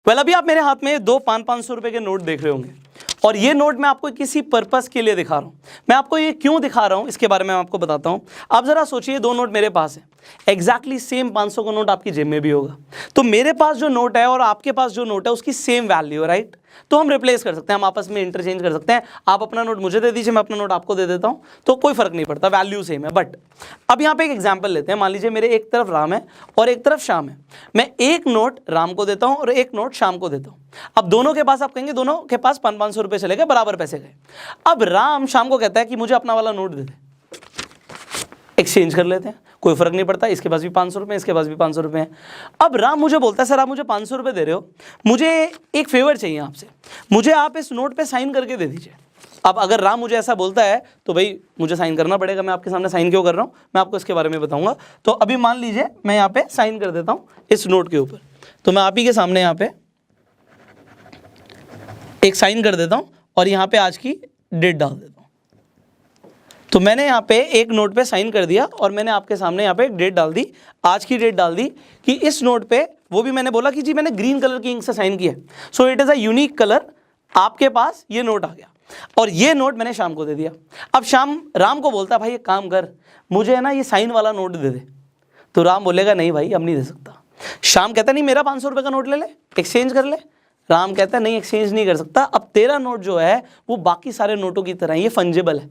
Well अभी आप मेरे हाथ में दो 500 रुपए के नोट देख रहे होंगे और ये नोट मैं आपको किसी पर्पस के लिए दिखा रहा हूँ। मैं आपको ये क्यों दिखा रहा हूँ इसके बारे में मैं आपको बताता हूँ। आप जरा सोचिए, दो नोट मेरे पास है, एग्जैक्टली सेम 500 का नोट आपकी जेब में भी होगा, तो मेरे पास जो नोट है और आपके पास जो नोट है उसकी सेम वैल्यू है, राइट। तो हम रिप्लेस कर सकते हैं, हम आपस में इंटरचेंज कर सकते हैं। आप अपना नोट मुझे दे दीजिए, मैं अपना नोट आपको दे देता हूँ, तो कोई फर्क नहीं पड़ता, वैल्यू सेम है। बट अब यहाँ पे एक एग्जांपल लेते हैं। मान लीजिए मेरे एक तरफ राम है और एक तरफ श्याम है। मैं एक नोट राम को देता हूँ और एक नोट श्याम को देता हूँ। अब दोनों के पास, आप कहेंगे दोनों के पास 500 रुपए चले गए, बराबर पैसे गए। अब राम श्याम को कहता है कि मुझे अपना वाला नोट दे दे, एक्सचेंज कर लेते हैं, कोई फर्क नहीं पड़ता, इसके पास भी 500 रुपए, इसके पास भी 500 रुपए हैं। अब राम मुझे बोलता है, सर आप मुझे 500 रुपए दे रहे हो, मुझे एक फेवर चाहिए आपसे, मुझे आप इस नोट पे साइन करके दे दीजिए। अब अगर राम मुझे ऐसा बोलता है तो भाई मुझे साइन करना पड़ेगा। मैं आपके सामने साइन क्यों कर रहा हूँ, मैं आपको इसके बारे में बताऊंगा। तो अभी मान लीजिए मैं यहाँ पे साइन कर देता हूँ इस नोट के ऊपर, तो मैं आप ही के सामने यहाँ पे एक साइन कर देता हूँ और यहाँ पे आज की डेट डाल देता हूँ। तो मैंने यहाँ पे एक नोट पे साइन कर दिया और मैंने आपके सामने यहाँ पे एक डेट डाल दी, आज की डेट डाल दी कि इस नोट पे, वो भी मैंने बोला कि जी मैंने ग्रीन कलर की इंक से साइन किया, so it is a unique colour. आपके पास ये नोट आ गया और ये नोट मैंने शाम को दे दिया। अब शाम राम को बोलता है, भाई एक काम कर, मुझे है ना ये साइन वाला नोट दे दे। तो राम बोलेगा नहीं भाई अब नहीं दे सकता। शाम कहता नहीं मेरा 500 रुपये का नोट ले ले, एक्सचेंज कर ले। राम कहता है नहीं एक्सचेंज नहीं कर सकता, अब तेरा नोट जो है वो बाकी सारे नोटों की तरह ये फंजेबल है,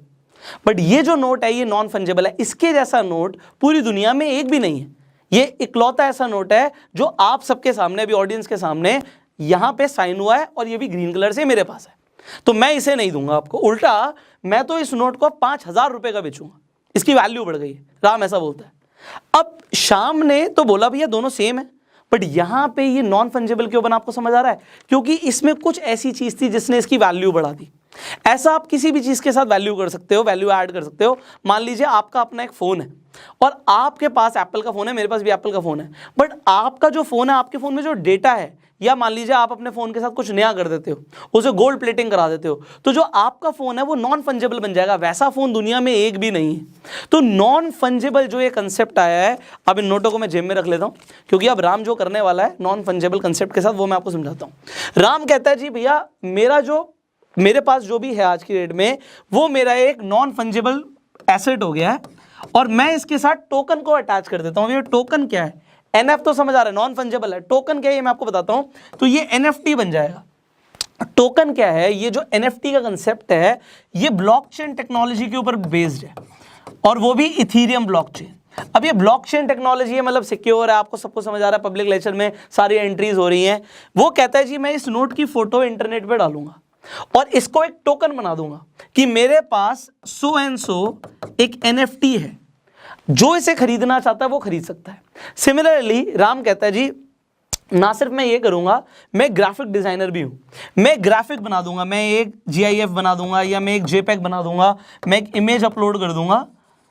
बट ये जो नोट है ये नॉन फंजेबल है। इसके जैसा नोट पूरी दुनिया में एक भी नहीं है। ये इकलौता ऐसा नोट है जो आप सबके सामने, अभी ऑडियंस के सामने यहां पे साइन हुआ है और ये भी ग्रीन कलर से मेरे पास है। तो मैं इसे नहीं दूंगा आपको, उल्टा मैं तो इस नोट को 5000 रुपए का बेचूंगा, इसकी वैल्यू बढ़ गई है। राम ऐसा बोलता है। अब शाम ने तो बोला भैया दोनों सेम है, बट यहां पे ये नॉन फंजेबल क्यों बना, आपको समझ आ रहा है? क्योंकि इसमें कुछ ऐसी चीज थी जिसने इसकी वैल्यू बढ़ा दी। ऐसा आप किसी भी चीज के साथ वैल्यू कर सकते हो, वैल्यू ऐड कर सकते हो। मान लीजिए आपका अपना एक फोन है और आपके पास एप्पल का फोन है, मेरे पास भी एप्पल का फोन है, बट आपका जो फोन है, आपके फोन में जो डेटा है, या मान लीजिए आप अपने फोन के साथ कुछ नया कर देते हो, उसे गोल्ड प्लेटिंग करा देते हो, तो जो आपका फोन है वो नॉन फंजेबल बन जाएगा। वैसा फोन दुनिया में एक भी नहीं है। तो नॉन फंजेबल जो ये कंसेप्ट आया है, अब इन नोटों को मैं जेब में रख लेता हूं, क्योंकि अब राम जो करने वाला है नॉन फंजेबल कंसेप्ट के साथ, वो मैं आपको समझाता हूं। राम कहता है जी भैया मेरे पास जो भी है आज की डेट में, वो मेरा एक नॉन फंजेबल एसेट हो गया है और मैं इसके साथ टोकन को अटैच कर देता हूं। ये टोकन क्या है? एनएफ तो समझ आ रहा है, नॉन फंजेबल है। टोकन क्या है ये मैं आपको बताता हूं। तो ये एनएफटी बन जाएगा। टोकन क्या है? ये जो एनएफटी का कंसेप्ट है ये ब्लॉकचेन टेक्नोलॉजी के ऊपर बेस्ड है, और वो भी इथीरियम ब्लॉकचेन। अब ये ब्लॉकचेन टेक्नोलॉजी है, मतलब सिक्योर है, आपको सबको समझ आ रहा है, पब्लिक लेक्चर में सारी एंट्रीज हो रही हैं। वो कहता है जी मैं इस नोट की फोटो इंटरनेट पे डालूंगा और इसको एक टोकन बना दूंगा कि मेरे पास सो एंड सो एक एनएफटी है, जो इसे खरीदना चाहता है वो खरीद सकता है। सिमिलरली राम कहता है जी ना सिर्फ मैं ये करूंगा, मैं ग्राफिक डिजाइनर भी हूं, मैं ग्राफिक बना दूंगा, मैं एक जीआईएफ बना दूंगा, या मैं एक जेपैग बना दूंगा, मैं एक इमेज अपलोड कर दूंगा,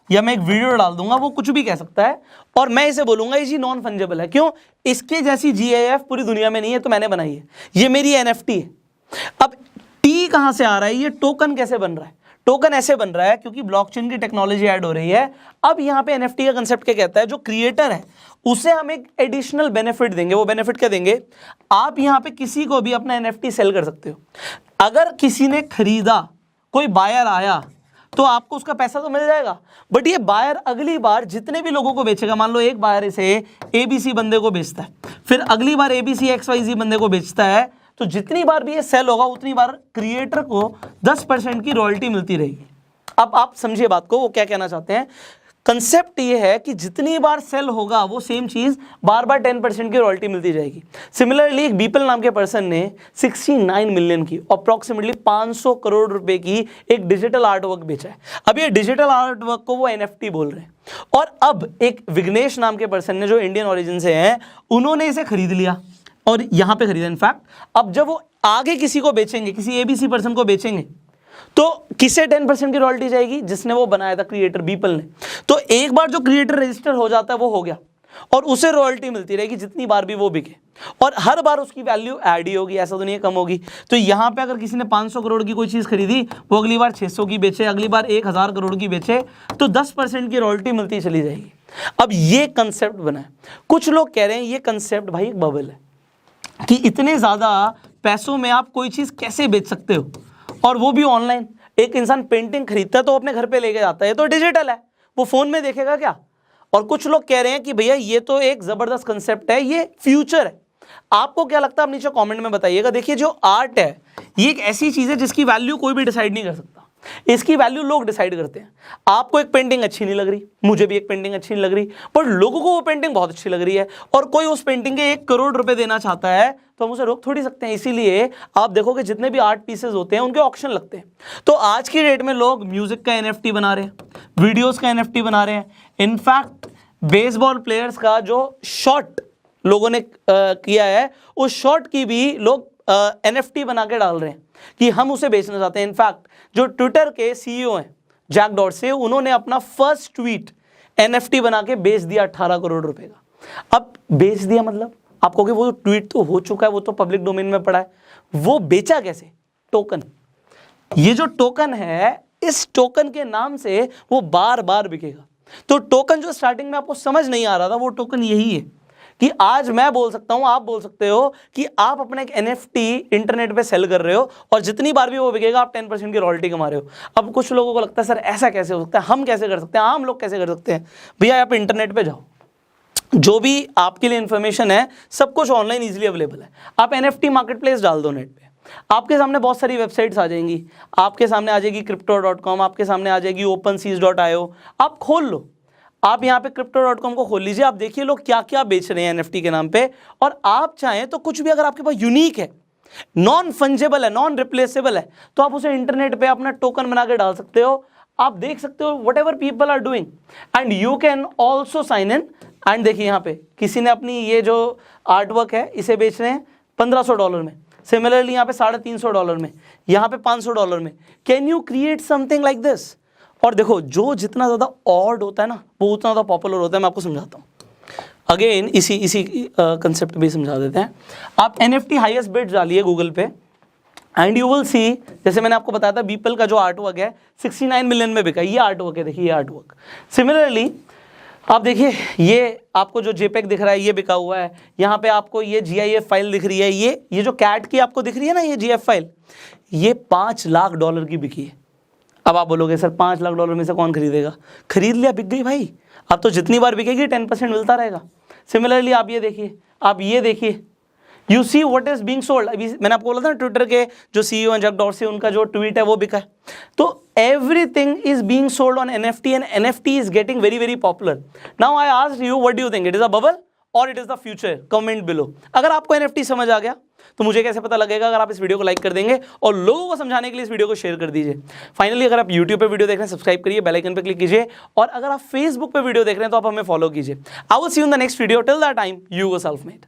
या मैं एक वीडियो डाल दूंगा, वो कुछ भी कह सकता है, और मैं इसे बोलूंगा ये जी नॉन फंजेबल है। क्यों? इसके जैसी जीआईएफ पूरी दुनिया में नहीं है, तो मैंने बनाई है, ये मेरी एनएफटी है। अब टी कहां से आ रहा है? ये टोकन कैसे बन रहा है? टोकन ऐसे बन रहा है क्योंकि ब्लॉकचेन की टेक्नोलॉजी ऐड हो रही है। अब यहाँ पे एनएफटी का कंसेप्ट क्या कहता है? जो क्रिएटर है उसे हम एक एडिशनल बेनिफिट देंगे। वो बेनिफिट क्या देंगे? आप यहाँ पे किसी को भी अपना एनएफटी सेल कर सकते हो। अगर किसी ने खरीदा, कोई बायर आया, तो आपको उसका पैसा तो मिल जाएगा, बट ये बायर अगली बार जितने भी लोगों को बेचेगा, मान लो एक बायर इसे एबीसी बंदे को बेचता है, फिर अगली बार एबीसी एक्सवाईजी बंदे को बेचता है, तो जितनी बार भी ये सेल होगा उतनी बार क्रिएटर को 10% की रॉयल्टी मिलती रहेगी। अब आप समझिए बात को, वो क्या कहना चाहते हैं। कंसेप्ट ये है कि जितनी बार सेल होगा वो सेम चीज बार बार 10% की रॉयल्टी मिलती जाएगी। सिमिलरली एक बीपल नाम के पर्सन ने 69 मिलियन की, अप्रोक्सीमेटली 500 करोड़ रुपए की एक डिजिटल आर्ट वर्क बेचा है। अब ये डिजिटल आर्ट वर्क को वो एनएफटी बोल रहे हैं। और अब एक विघ्नेश नाम के पर्सन ने, जो इंडियन ओरिजिन से हैं, उन्होंने इसे खरीद लिया और यहां पे खरीदा। इनफैक्ट अब जब वो आगे किसी को बेचेंगे, किसी एबीसी पर्सन को बेचेंगे, तो किसे 10% की रॉयल्टी जाएगी? जिसने वो बनाया था, क्रिएटर बीपल ने। तो एक बार जो क्रिएटर रजिस्टर हो जाता है वो हो गया, और उसे रॉयल्टी मिलती रहेगी जितनी बार भी वो बिके, और हर बार उसकी वैल्यू ऐड ही होगी, ऐसा तो नहीं है कम होगी। तो यहां पे अगर किसी ने 500 करोड़ की कोई चीज खरीदी, वो अगली बार 600 की बेचे, अगली बार 1000 करोड़ की बेचे, तो 10% की रॉयल्टी मिलती चली जाएगी। अब ये कंसेप्ट बना है। कुछ लोग कह रहे हैं ये कंसेप्ट भाई एक बबल है, कि इतने ज़्यादा पैसों में आप कोई चीज़ कैसे बेच सकते हो, और वो भी ऑनलाइन। एक इंसान पेंटिंग खरीदता है तो अपने घर पे लेके जाता है, तो डिजिटल है, वो फ़ोन में देखेगा क्या। और कुछ लोग कह रहे हैं कि भैया ये तो एक ज़बरदस्त कंसेप्ट है, ये फ्यूचर है। आपको क्या लगता है आप नीचे कमेंट में बताइएगा। देखिए जो आर्ट है ये एक ऐसी चीज़ है जिसकी वैल्यू कोई भी डिसाइड नहीं कर सकता, इसकी वैल्यू लोग डिसाइड करते हैं। आपको एक पेंटिंग अच्छी नहीं लग रही, मुझे भी एक पेंटिंग अच्छी नहीं लग रही, पर लोगों को वो पेंटिंग बहुत अच्छी लग रही है, और कोई उस पेंटिंग के 1 करोड़ रुपए देना चाहता है तो हम उसे रोक थोड़ी सकते हैं। इसीलिए आप देखोगे जितने भी आर्ट पीसेज होते हैं उनके ऑक्शन लगते हैं। तो आज की डेट में लोग म्यूजिक का NFT बना रहे हैं, वीडियोज का NFT बना रहे हैं। इनफैक्ट बेसबॉल प्लेयर्स का जो शॉट लोगों ने किया है, उस शॉट की भी लोग NFT बना के डाल रहे हैं कि हम उसे बेचना चाहते हैं। इनफैक्ट जो ट्विटर के CEO हैं जैक डॉर्सी, उन्होंने अपना फर्स्ट ट्वीट NFT बना के बेच दिया 18 करोड़ रुपए का। अब बेच दिया मतलब आप कहोगे वो ट्वीट तो हो चुका है, वो तो पब्लिक डोमेन में पड़ा है, वो बेचा कैसे? टोकन। ये जो टोकन है, इस टोकन के नाम से वो बार बार बिकेगा। तो टोकन जो स्टार्टिंग में आपको समझ नहीं आ रहा था, वो टोकन यही है कि आज मैं बोल सकता हूं, आप बोल सकते हो कि आप अपना एक NFT इंटरनेट पे सेल कर रहे हो, और जितनी बार भी वो बिकेगा आप 10% की रॉयल्टी कमा रहे हो। अब कुछ लोगों को लगता है सर ऐसा कैसे हो सकता है, हम कैसे कर सकते हैं, आम लोग कैसे कर सकते हैं? भैया आप इंटरनेट पे जाओ, जो भी आपके लिए इंफॉर्मेशन है सब कुछ ऑनलाइन इजीली अवेलेबल है। आप NFT मार्केट प्लेस डाल दो नेट पे, आपके सामने बहुत सारी वेबसाइट्स आ जाएंगी। आपके सामने आ जाएगी crypto.com, आपके सामने आ जाएगी OpenSeas.io, आप खोल लो। आप यहाँ पे crypto.com को खोल लीजिए, आप देखिए लोग क्या क्या बेच रहे हैं NFT के नाम पे। और आप चाहें तो कुछ भी अगर आपके पास यूनिक है, नॉन फंजेबल है, नॉन रिप्लेसेबल है, तो आप उसे इंटरनेट पे अपना टोकन बना के डाल सकते हो। आप देख सकते हो whatever people are doing, and you can also sign in. And देखिए यहाँ पे किसी ने अपनी ये जो आर्ट वर्क है इसे बेच रहे हैं $1500 में, सिमिलरली यहाँ पे $350 में, यहाँ पे $500 में। Can you create something like this? और देखो जो जितना ज़्यादा ऑड होता है ना, वो उतना ज़्यादा पॉपुलर होता है। मैं आपको समझाता हूँ अगेन, इसी कंसेप्ट भी समझा देते हैं। आप NFT हाईएस्ट बिड डालिए गूगल पे, एंड यू विल सी, जैसे मैंने आपको बताया था बीपल का जो आर्ट वर्क है 69 मिलियन में बिका। ये आर्ट वर्क है, देखिए ये आर्ट वर्क। सिमिलरली आप देखिए ये आपको जो JPEG दिख रहा है ये बिका हुआ है। यहाँ पे आपको ये GIF फाइल दिख रही है, ये जो कैट की आपको दिख रही है ना ये GIF फाइल, ये $5 लाख की बिकी है। अब आप बोलोगे सर $5 लाख में से कौन खरीदेगा? खरीद लिया, बिक गई भाई। अब तो जितनी बार बिकेगी 10% मिलता रहेगा। सिमिलरली आप ये देखिए, आप ये देखिए, you see what is being sold. अभी मैंने आपको बोला था ट्विटर के जो CEO हैं जैक डॉर्सी, उनका जो ट्वीट है वो बिका है। तो everything is being sold on NFT and NFT is getting very very popular. Now I asked you, what do you think? It is a bubble or it is the future? Comment below. अगर आपको NFT समझ आ गया तो मुझे कैसे पता लगेगा? अगर आप इस वीडियो को लाइक कर देंगे और लोगों को समझाने के लिए इस वीडियो को शेयर कर दीजिए। फाइनली अगर आप YouTube पे वीडियो देख रहे हैं सब्सक्राइब करिए, बेल आइकन पे क्लिक कीजिए, और अगर आप Facebook पे वीडियो देख रहे हैं तो आप हमें फॉलो कीजिए। I will see you in the next video. Till that time, you were self made.